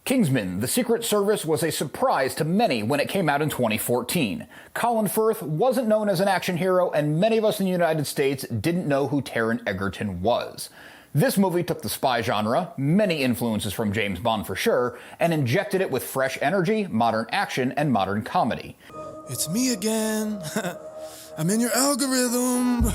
Kingsman, the Secret Service, was a surprise to many when it came out in 2014. Colin Firth wasn't known as an action hero, and many of us in the United States didn't know who Taron Egerton was. This movie took the spy genre, many influences from James Bond for sure, and injected it with fresh energy, modern action, and modern comedy. It's me again. I'm in your algorithm.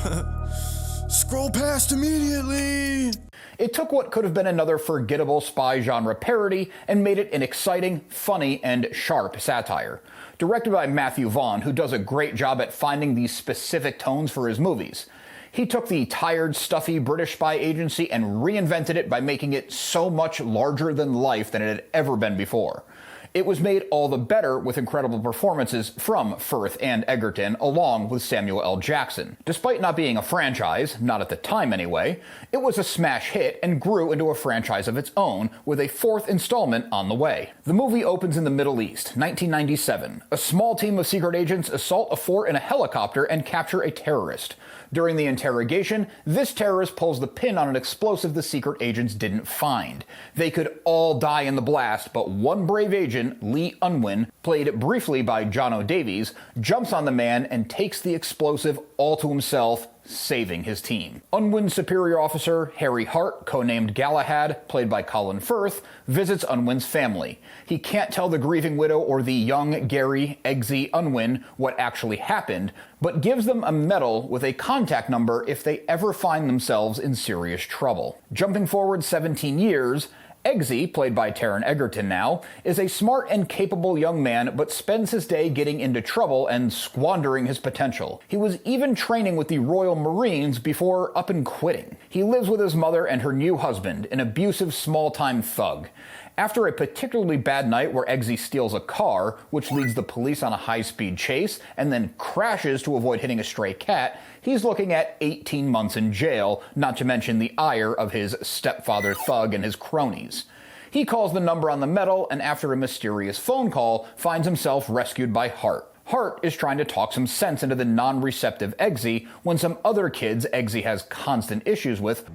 Scroll past immediately. It took what could have been another forgettable spy genre parody and made it an exciting, funny, and sharp satire. Directed by Matthew Vaughn, who does a great job at finding these specific tones for his movies. He took the tired, stuffy British spy agency and reinvented it by making it so much larger than life than it had ever been before. It was made all the better with incredible performances from Firth and Egerton, along with Samuel L. Jackson. Despite not being a franchise, not at the time anyway, it was a smash hit and grew into a franchise of its own, with a fourth installment on the way. The movie opens in the Middle East, 1997. A small team of secret agents assault a fort in a helicopter and capture a terrorist. During the interrogation, this terrorist pulls the pin on an explosive the secret agents didn't find. They could all die in the blast, but one brave agent, Lee Unwin, played briefly by John O'Davies, jumps on the man and takes the explosive all to himself, saving his team. Unwin's superior officer, Harry Hart, codenamed Galahad, played by Colin Firth, visits Unwin's family. He can't tell the grieving widow or the young Gary Eggsy Unwin what actually happened, but gives them a medal with a contact number if they ever find themselves in serious trouble. Jumping forward 17 years, Eggsy, played by Taron Egerton now, is a smart and capable young man but spends his day getting into trouble and squandering his potential. He was even training with the Royal Marines before up and quitting. He lives with his mother and her new husband, an abusive small-time thug. After a particularly bad night where Eggsy steals a car, which leads the police on a high-speed chase, and then crashes to avoid hitting a stray cat, he's looking at 18 months in jail, not to mention the ire of his stepfather thug and his cronies. He calls the number on the medal, and after a mysterious phone call, finds himself rescued by Hart. Hart is trying to talk some sense into the non-receptive Eggsy when some other kids Eggsy has constant issues with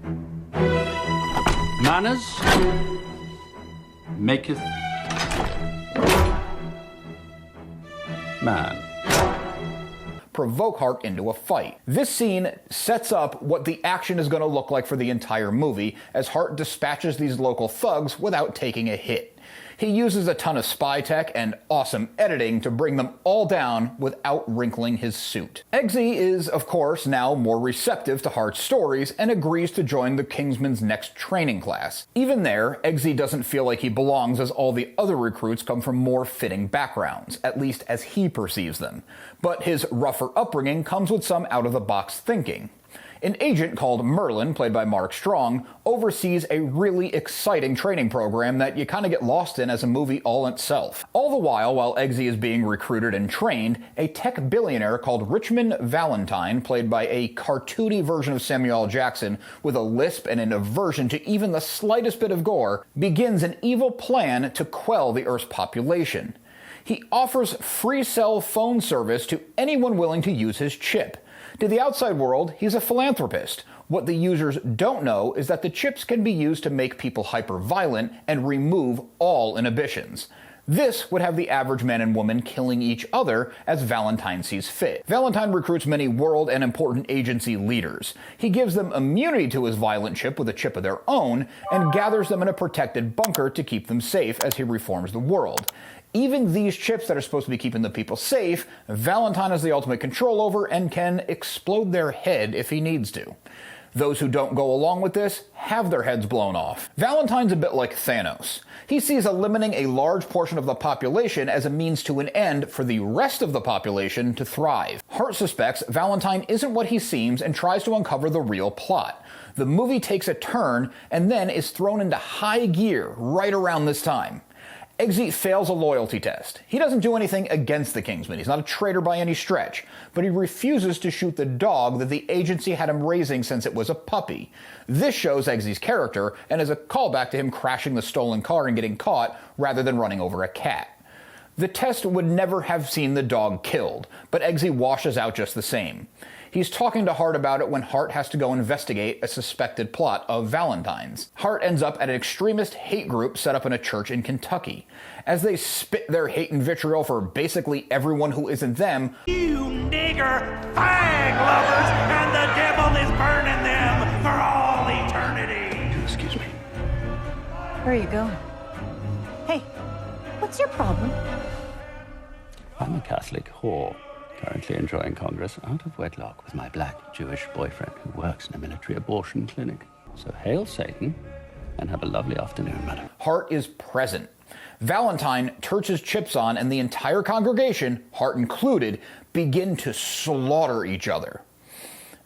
manners maketh man. Provoke Hart into a fight. This scene sets up what the action is going to look like for the entire movie, as Hart dispatches these local thugs without taking a hit. He uses a ton of spy tech and awesome editing to bring them all down without wrinkling his suit. Eggsy is, of course, now more receptive to Hart's stories and agrees to join the Kingsman's next training class. Even there, Eggsy doesn't feel like he belongs, as all the other recruits come from more fitting backgrounds, at least as he perceives them. But his rougher upbringing comes with some out-of-the-box thinking. An agent called Merlin, played by Mark Strong, oversees a really exciting training program that you kind of get lost in as a movie all itself. All the while Eggsy is being recruited and trained, a tech billionaire called Richmond Valentine, played by a cartoony version of Samuel L. Jackson with a lisp and an aversion to even the slightest bit of gore, begins an evil plan to quell the Earth's population. He offers free cell phone service to anyone willing to use his chip. To the outside world, he's a philanthropist. What the users don't know is that the chips can be used to make people hyper-violent and remove all inhibitions. This would have the average man and woman killing each other as Valentine sees fit. Valentine recruits many world and important agency leaders. He gives them immunity to his violent chip with a chip of their own, and gathers them in a protected bunker to keep them safe as he reforms the world. Even these chips that are supposed to be keeping the people safe, Valentine has the ultimate control over and can explode their head if he needs to. Those who don't go along with this have their heads blown off. Valentine's a bit like Thanos. He sees eliminating a large portion of the population as a means to an end for the rest of the population to thrive. Hart suspects Valentine isn't what he seems and tries to uncover the real plot. The movie takes a turn and then is thrown into high gear right around this time. Eggsy fails a loyalty test. He doesn't do anything against the Kingsman. He's not a traitor by any stretch, but he refuses to shoot the dog that the agency had him raising since it was a puppy. This shows Eggsy's character and is a callback to him crashing the stolen car and getting caught rather than running over a cat. The test would never have seen the dog killed, but Eggsy washes out just the same. He's talking to Hart about it when Hart has to go investigate a suspected plot of Valentine's. Hart ends up at an extremist hate group set up in a church in Kentucky. As they spit their hate and vitriol for basically everyone who isn't them, "You nigger fag lovers, and the devil is burning them for all eternity." Excuse me. Where are you going? Hey, what's your problem? I'm a Catholic whore, currently enjoying Congress out of wedlock with my black Jewish boyfriend who works in a military abortion clinic. So hail Satan, and have a lovely afternoon, madam. Hart is present. Valentine turns his chips on, and the entire congregation, Hart included, begin to slaughter each other.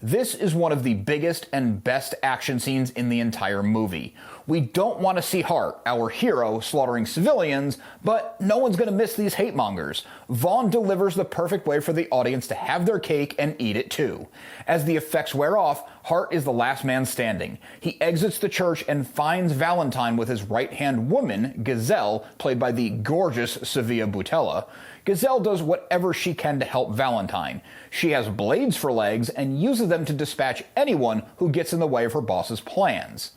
This is one of the biggest and best action scenes in the entire movie. We don't want to see Hart, our hero, slaughtering civilians, but no one's going to miss these hate mongers. Vaughn delivers the perfect way for the audience to have their cake and eat it too. As the effects wear off, Hart is the last man standing. He exits the church and finds Valentine with his right-hand woman, Gazelle, played by the gorgeous Sevilla Butella. Gazelle does whatever she can to help Valentine. She has blades for legs and uses them to dispatch anyone who gets in the way of her boss's plans.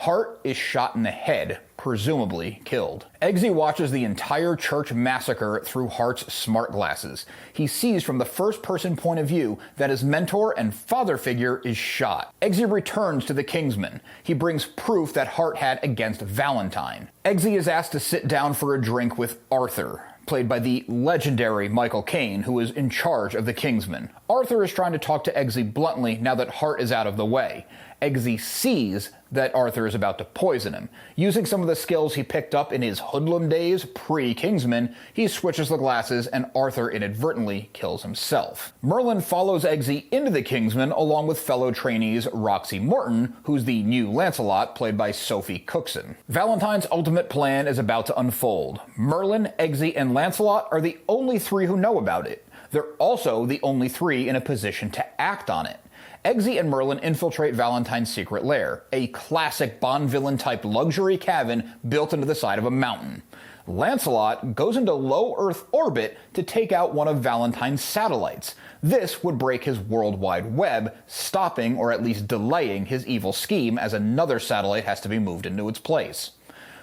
Hart is shot in the head, presumably killed. Eggsy watches the entire church massacre through Hart's smart glasses. He sees from the first-person point of view that his mentor and father figure is shot. Eggsy returns to the Kingsman. He brings proof that Hart had against Valentine. Eggsy is asked to sit down for a drink with Arthur, played by the legendary Michael Caine, who is in charge of the Kingsman. Arthur is trying to talk to Eggsy bluntly now that Hart is out of the way. Eggsy sees that Arthur is about to poison him. Using some of the skills he picked up in his hoodlum days pre-Kingsman, he switches the glasses and Arthur inadvertently kills himself. Merlin follows Eggsy into the Kingsman along with fellow trainees Roxy Morton, who's the new Lancelot, played by Sophie Cookson. Valentine's ultimate plan is about to unfold. Merlin, Eggsy, and Lancelot are the only three who know about it. They're also the only three in a position to act on it. Eggsy and Merlin infiltrate Valentine's secret lair, a classic Bond villain-type luxury cabin built into the side of a mountain. Lancelot goes into low Earth orbit to take out one of Valentine's satellites. This would break his worldwide web, stopping or at least delaying his evil scheme as another satellite has to be moved into its place.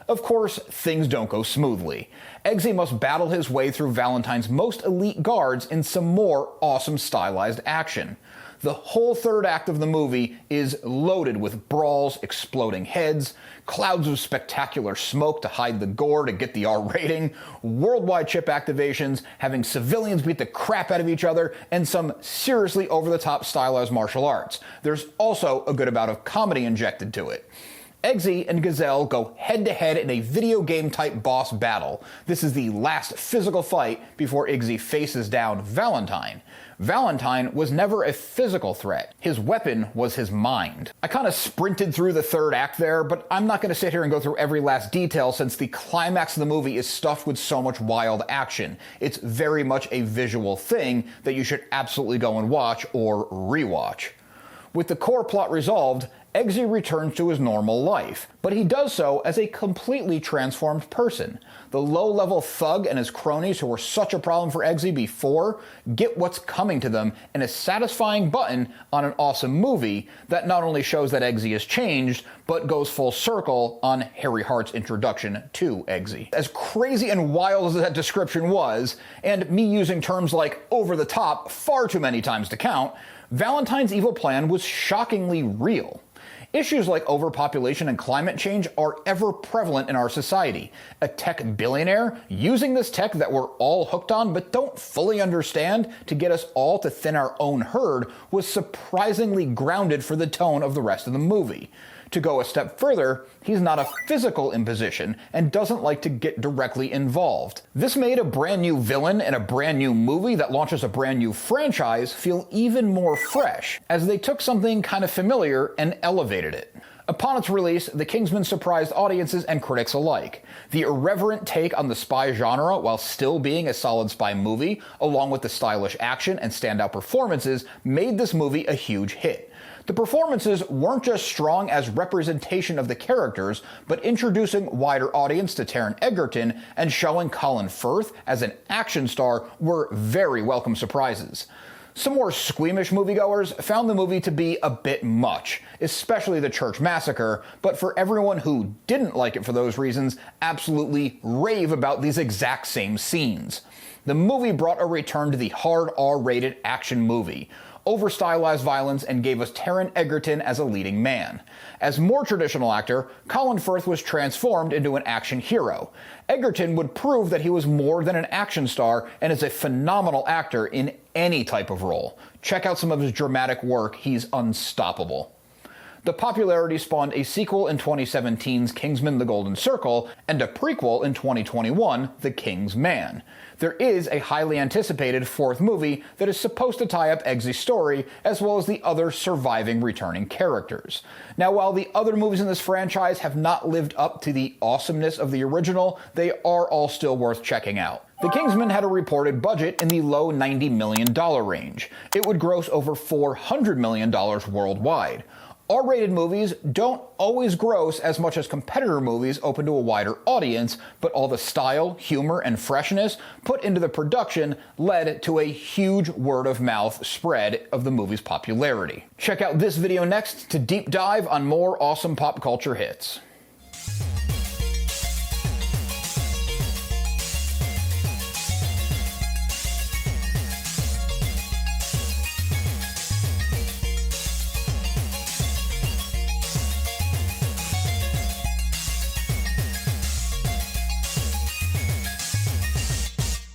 Of course, things don't go smoothly. Eggsy must battle his way through Valentine's most elite guards in some more awesome stylized action. The whole third act of the movie is loaded with brawls, exploding heads, clouds of spectacular smoke to hide the gore to get the R rating, worldwide chip activations, having civilians beat the crap out of each other, and some seriously over-the-top stylized martial arts. There's also a good amount of comedy injected to it. Eggsy and Gazelle go head-to-head in a video game-type boss battle. This is the last physical fight before Eggsy faces down Valentine. Valentine was never a physical threat. His weapon was his mind. I kind of sprinted through the third act there, but I'm not going to sit here and go through every last detail since the climax of the movie is stuffed with so much wild action. It's very much a visual thing that you should absolutely go and watch or rewatch. With the core plot resolved, Eggsy returns to his normal life, but he does so as a completely transformed person. The low-level thug and his cronies who were such a problem for Eggsy before get what's coming to them in a satisfying button on an awesome movie that not only shows that Eggsy has changed, but goes full circle on Harry Hart's introduction to Eggsy. As crazy and wild as that description was, and me using terms like over the top far too many times to count, Valentine's evil plan was shockingly real. Issues like overpopulation and climate change are ever prevalent in our society. A tech billionaire using this tech that we're all hooked on but don't fully understand to get us all to thin our own herd was surprisingly grounded for the tone of the rest of the movie. To go a step further, he's not a physical imposition and doesn't like to get directly involved. This made a brand new villain in a brand new movie that launches a brand new franchise feel even more fresh, as they took something kind of familiar and elevated it. Upon its release, The Kingsman surprised audiences and critics alike. The irreverent take on the spy genre while still being a solid spy movie, along with the stylish action and standout performances, made this movie a huge hit. The performances weren't just strong as representation of the characters, but introducing wider audience to Taron Egerton and showing Colin Firth as an action star were very welcome surprises. Some more squeamish moviegoers found the movie to be a bit much, especially the church massacre, but for everyone who didn't like it for those reasons, absolutely rave about these exact same scenes. The movie brought a return to the hard R-rated action movie, over-stylized violence, and gave us Taron Egerton as a leading man. As more traditional actor, Colin Firth was transformed into an action hero. Egerton would prove that he was more than an action star and is a phenomenal actor in any type of role. Check out some of his dramatic work, he's unstoppable. The popularity spawned a sequel in 2017's Kingsman: The Golden Circle and a prequel in 2021, The Kingsman. There is a highly anticipated fourth movie that is supposed to tie up Eggsy's story, as well as the other surviving returning characters. Now, while the other movies in this franchise have not lived up to the awesomeness of the original, they are all still worth checking out. The Kingsman had a reported budget in the low $90 million range. It would gross over $400 million worldwide. R-rated movies don't always gross as much as competitor movies open to a wider audience, but all the style, humor, and freshness put into the production led to a huge word-of-mouth spread of the movie's popularity. Check out this video next to deep dive on more awesome pop culture hits.